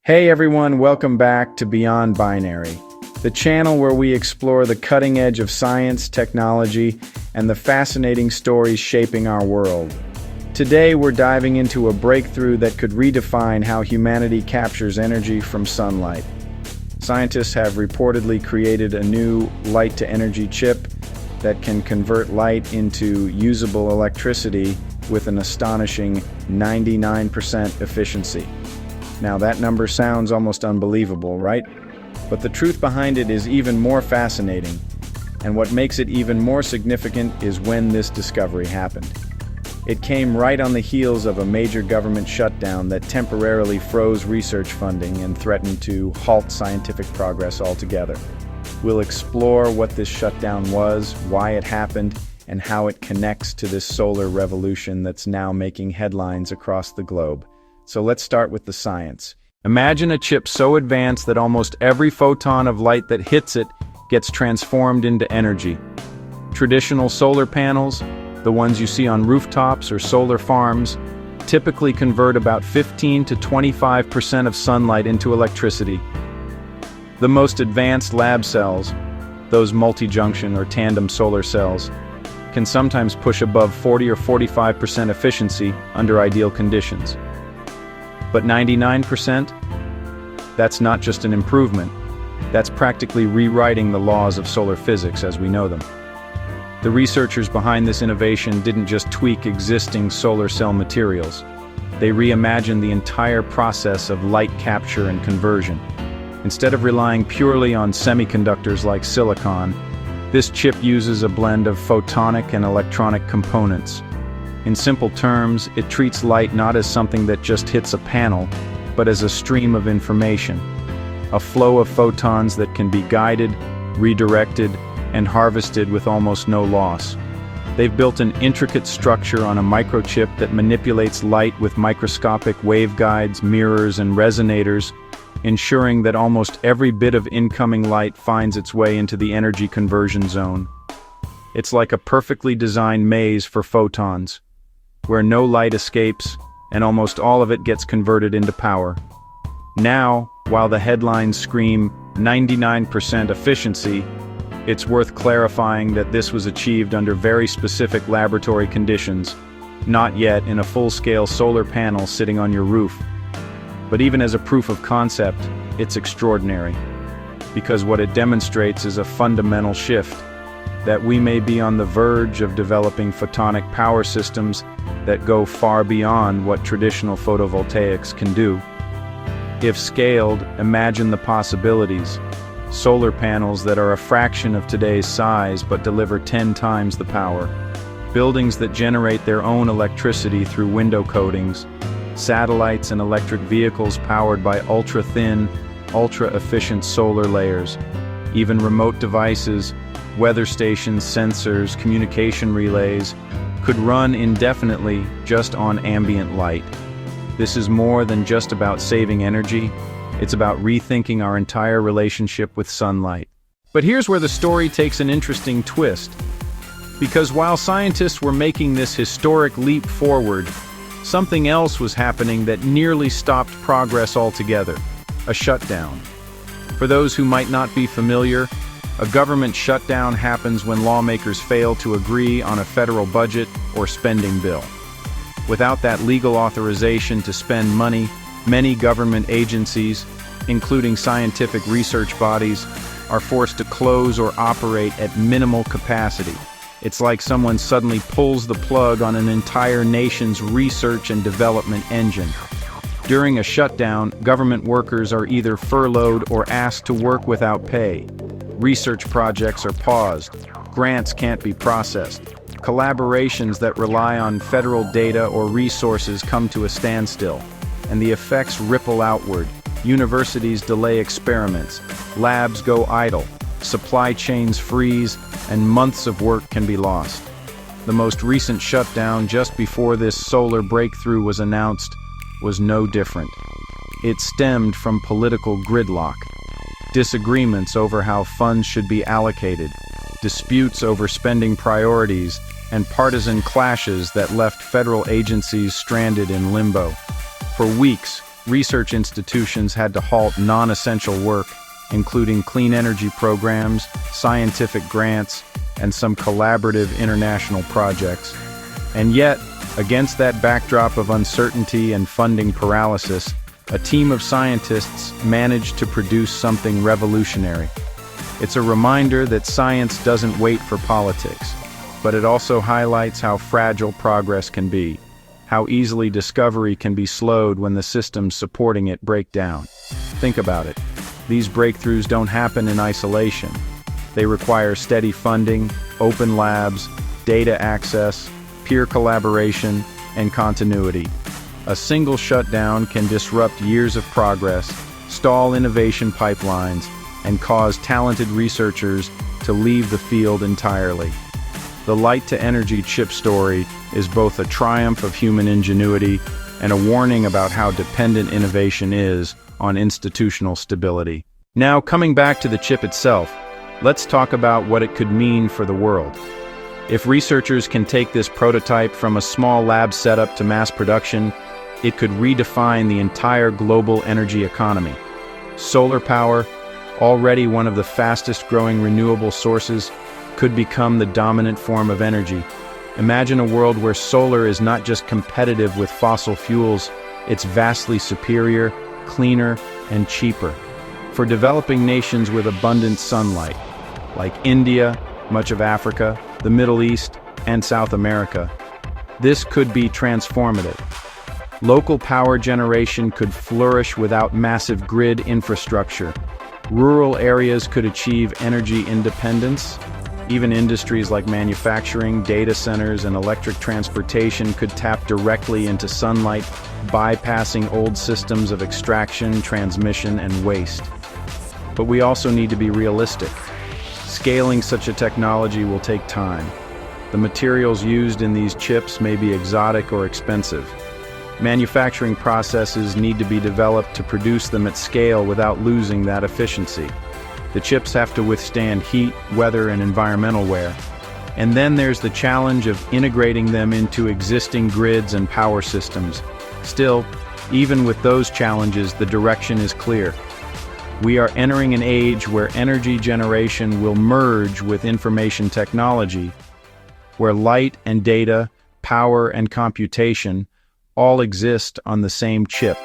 Hey everyone, welcome back to Beyond Binary, the channel where we explore the cutting edge of science, technology, and the fascinating stories shaping our world. Today we're diving into a breakthrough that could redefine how humanity captures energy from sunlight. Scientists have reportedly created a new light-to-energy chip that can convert light into usable electricity with an astonishing 99% efficiency. Now that number sounds almost unbelievable, right? But the truth behind it is even more fascinating, and what makes it even more significant is when this discovery happened. It came right on the heels of a major government shutdown that temporarily froze research funding and threatened to halt scientific progress altogether. We'll explore what this shutdown was, why it happened, and how it connects to this solar revolution that's now making headlines across the globe. So let's start with the science. Imagine a chip so advanced that almost every photon of light that hits it gets transformed into energy. Traditional solar panels, the ones you see on rooftops or solar farms, typically convert about 15 to 25% of sunlight into electricity. The most advanced lab cells, those multi-junction or tandem solar cells, can sometimes push above 40 or 45% efficiency under ideal conditions. But 99%? That's not just an improvement. That's practically rewriting the laws of solar physics as we know them. The researchers behind this innovation didn't just tweak existing solar cell materials. They reimagined the entire process of light capture and conversion. Instead of relying purely on semiconductors like silicon, this chip uses a blend of photonic and electronic components. In simple terms, it treats light not as something that just hits a panel, but as a stream of information. A flow of photons that can be guided, redirected, and harvested with almost no loss. They've built an intricate structure on a microchip that manipulates light with microscopic waveguides, mirrors, and resonators, ensuring that almost every bit of incoming light finds its way into the energy conversion zone. It's like a perfectly designed maze for photons, where no light escapes, and almost all of it gets converted into power. Now, while the headlines scream 99% efficiency, it's worth clarifying that this was achieved under very specific laboratory conditions, not yet in a full-scale solar panel sitting on your roof. But even as a proof of concept, it's extraordinary, because what it demonstrates is a fundamental shift, that we may be on the verge of developing photonic power systems that go far beyond what traditional photovoltaics can do. If scaled, imagine the possibilities. Solar panels that are a fraction of today's size but deliver 10 times the power. Buildings that generate their own electricity through window coatings. Satellites and electric vehicles powered by ultra-thin, ultra-efficient solar layers. Even remote devices, weather stations, sensors, communication relays, could run indefinitely just on ambient light. This is more than just about saving energy, it's about rethinking our entire relationship with sunlight. But here's where the story takes an interesting twist. Because while scientists were making this historic leap forward, something else was happening that nearly stopped progress altogether: a shutdown. For those who might not be familiar, a government shutdown happens when lawmakers fail to agree on a federal budget or spending bill. Without that legal authorization to spend money, many government agencies, including scientific research bodies, are forced to close or operate at minimal capacity. It's like someone suddenly pulls the plug on an entire nation's research and development engine. During a shutdown, government workers are either furloughed or asked to work without pay. Research projects are paused, grants can't be processed, collaborations that rely on federal data or resources come to a standstill, and the effects ripple outward. Universities delay experiments, labs go idle, supply chains freeze, and months of work can be lost. The most recent shutdown just before this solar breakthrough was announced was no different. It stemmed from political gridlock. Disagreements over how funds should be allocated, disputes over spending priorities, and partisan clashes that left federal agencies stranded in limbo. For weeks, research institutions had to halt non-essential work, including clean energy programs, scientific grants, and some collaborative international projects. And yet, against that backdrop of uncertainty and funding paralysis, a team of scientists managed to produce something revolutionary. It's a reminder that science doesn't wait for politics, but it also highlights how fragile progress can be, how easily discovery can be slowed when the systems supporting it break down. Think about it. These breakthroughs don't happen in isolation. They require steady funding, open labs, data access, peer collaboration, and continuity. A single shutdown can disrupt years of progress, stall innovation pipelines, and cause talented researchers to leave the field entirely. The light-to-energy chip story is both a triumph of human ingenuity and a warning about how dependent innovation is on institutional stability. Now, coming back to the chip itself, let's talk about what it could mean for the world. If researchers can take this prototype from a small lab setup to mass production, it could redefine the entire global energy economy. Solar power, already one of the fastest-growing renewable sources, could become the dominant form of energy. Imagine a world where solar is not just competitive with fossil fuels, it's vastly superior, cleaner, and cheaper. For developing nations with abundant sunlight, like India, much of Africa, the Middle East, and South America, this could be transformative. Local power generation could flourish without massive grid infrastructure. Rural areas could achieve energy independence. Even industries like manufacturing, data centers, and electric transportation could tap directly into sunlight, bypassing old systems of extraction, transmission, and waste. But we also need to be realistic. Scaling such a technology will take time. The materials used in these chips may be exotic or expensive. Manufacturing processes need to be developed to produce them at scale without losing that efficiency. The chips have to withstand heat, weather, and environmental wear. And then there's the challenge of integrating them into existing grids and power systems. Still, even with those challenges, the direction is clear. We are entering an age where energy generation will merge with information technology, where light and data, power and computation all exist on the same chip.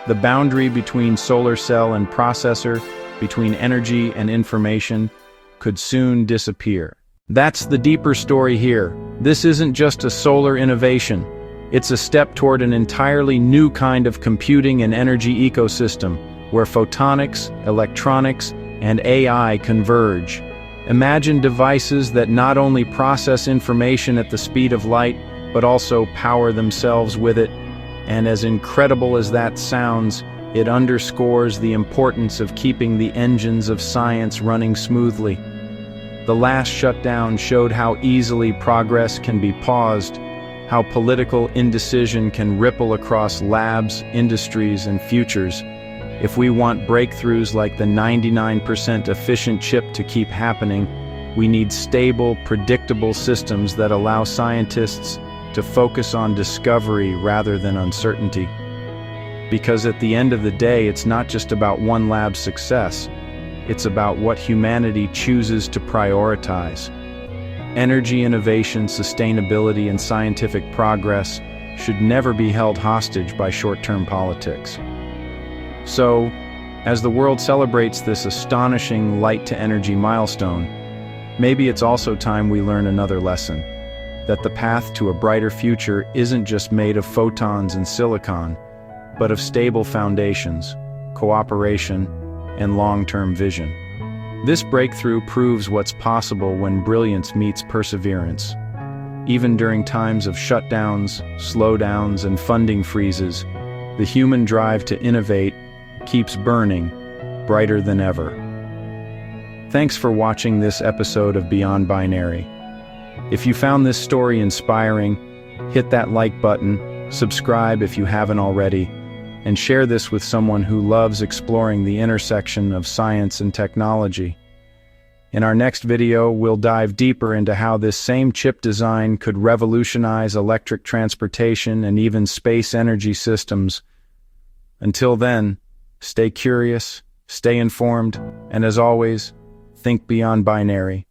The boundary between solar cell and processor, between energy and information, could soon disappear. That's the deeper story here. This isn't just a solar innovation. It's a step toward an entirely new kind of computing and energy ecosystem, where photonics, electronics, and AI converge. Imagine devices that not only process information at the speed of light, but also power themselves with it. And as incredible as that sounds, it underscores the importance of keeping the engines of science running smoothly. The last shutdown showed how easily progress can be paused, how political indecision can ripple across labs, industries, and futures. If we want breakthroughs like the 99% efficient chip to keep happening, we need stable, predictable systems that allow scientists to focus on discovery rather than uncertainty. Because at the end of the day, it's not just about one lab's success, it's about what humanity chooses to prioritize. Energy innovation, sustainability, and scientific progress should never be held hostage by short-term politics. So, as the world celebrates this astonishing light-to-energy milestone, maybe it's also time we learn another lesson, that the path to a brighter future isn't just made of photons and silicon, but of stable foundations, cooperation, and long-term vision. This breakthrough proves what's possible when brilliance meets perseverance. Even during times of shutdowns, slowdowns, and funding freezes, the human drive to innovate keeps burning, brighter than ever. Thanks for watching this episode of Beyond Binary. If you found this story inspiring, hit that like button, subscribe if you haven't already, and share this with someone who loves exploring the intersection of science and technology. In our next video, we'll dive deeper into how this same chip design could revolutionize electric transportation and even space energy systems. Until then, stay curious, stay informed, and as always, think beyond binary.